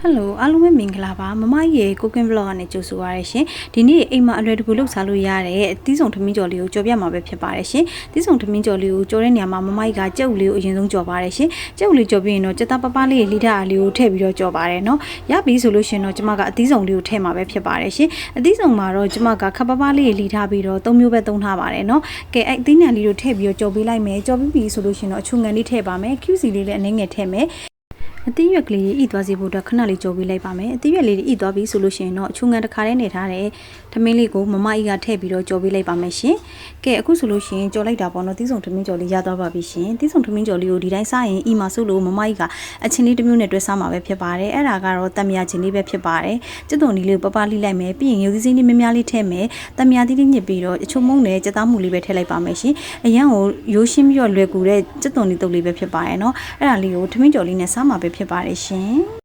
Hello အားလုံးပဲမင်္ဂလာပါမမရဲ့ cooking vlog ကနေကြိုဆိုပါရရှင်ဒီနေ့အိမ်မှာအလွယ်တကူလုပ်စားလို့ရတဲ့အသီးဆောင်ထမင်းကြော်လေးကိုကြော်ပြမှာပဲဖြစ်ပါတယ်ရှင်သီးဆောင်ထမင်းကြော်လေးကိုကြော်တဲ့နေရာမှာမမကြီးကကြက်ဥလေးကိုအရင်ဆုံးကြော်ပါတယ်ရှင်ကြက်ဥလေးကြော်ပြီးရင်တော့ကြက်သားပပလေးရဲ့လိထားအားလေးကိုထည့်ပြီးတော့ကြော်ပါတယ်နော်ရပြီဆိုလို့ရှင်တော့ကျမကအသီးဆောင်လေးကိုထည့်မှာပဲဖြစ်ပါတယ်ရှင်အသီးဆောင်မှာတော့ကျမကခပ်ပပလေးရဲ့လိထားပြီးတော့၃မျိုးပဲသုံးထားပါတယ်နော်ကဲအဲ့အသီးနှံလေးကိုထည့်ပြီးတော့ကြော်ပေးလိုက်မယ်ကြော်ပြီးပြီဆိုလို့ရှင်တော့အချုံငံလေးထည့်ပါမယ် QC လေးလည်းအနည်းငယ်ထည့်မယ်အသီးရွက်လေးဤသွားစီဖို့အတွက်ခဏလေးကြော်ပေးလိုက်ပါမယ်အသီးရွက်လေးဤသွားပြီဆိုလို့ရှိရင်တော့အချုံငံတစ်ခါတည်းနေထားတဲ့ထမင်းလေးကိုမမကြီးကထည့်ပြီးတော့ကြော်ပေးလိုက်ပါမယ်ရှင်ကဲအခုဆိုလို့ရှိရင်ကြော်လိုက်တာပေါ့နော်သီးစုံထမင်းကြော်လေးရသွားပါပြီရှင်သီးစုံထမင်းကြော်လေးကိုဒီတိုင်းစားရင်ဤမှာဆိုလို့မမကြီးကအချင်းလေးတစ်မျိုးနဲ့တွဲစားမှာပဲဖြစ်ပါတယ်အဲ့ဒါကတော့တံမြာချင်းလေးပဲဖြစ်ပါတယ်ကျက်သွန်လေးကိုပပလိလိုက်မယ်ပြီးရင်ရုပ်သီးစိမ်းလေးများများလေးထည့်မယ်တံမြာသီးလေးညစ်ပြီးတော့အချုံမုံနဲ့ကြက်သားမှုလေးပဲထည့်လိုက်ပါမယ်ရှင်အရန်ကိုရိုးရှင်းပြီးတော့လွယ်ကူတဲ့ကျက်သွန်လေးတုပ်လေးပဲဖြစ်ပါတယ်နော်အဲ့ဒါလေးကိုထမင်းကြော်လေးနဲ့စားမှာပဲဖြစ်ပါတယ်ရှင်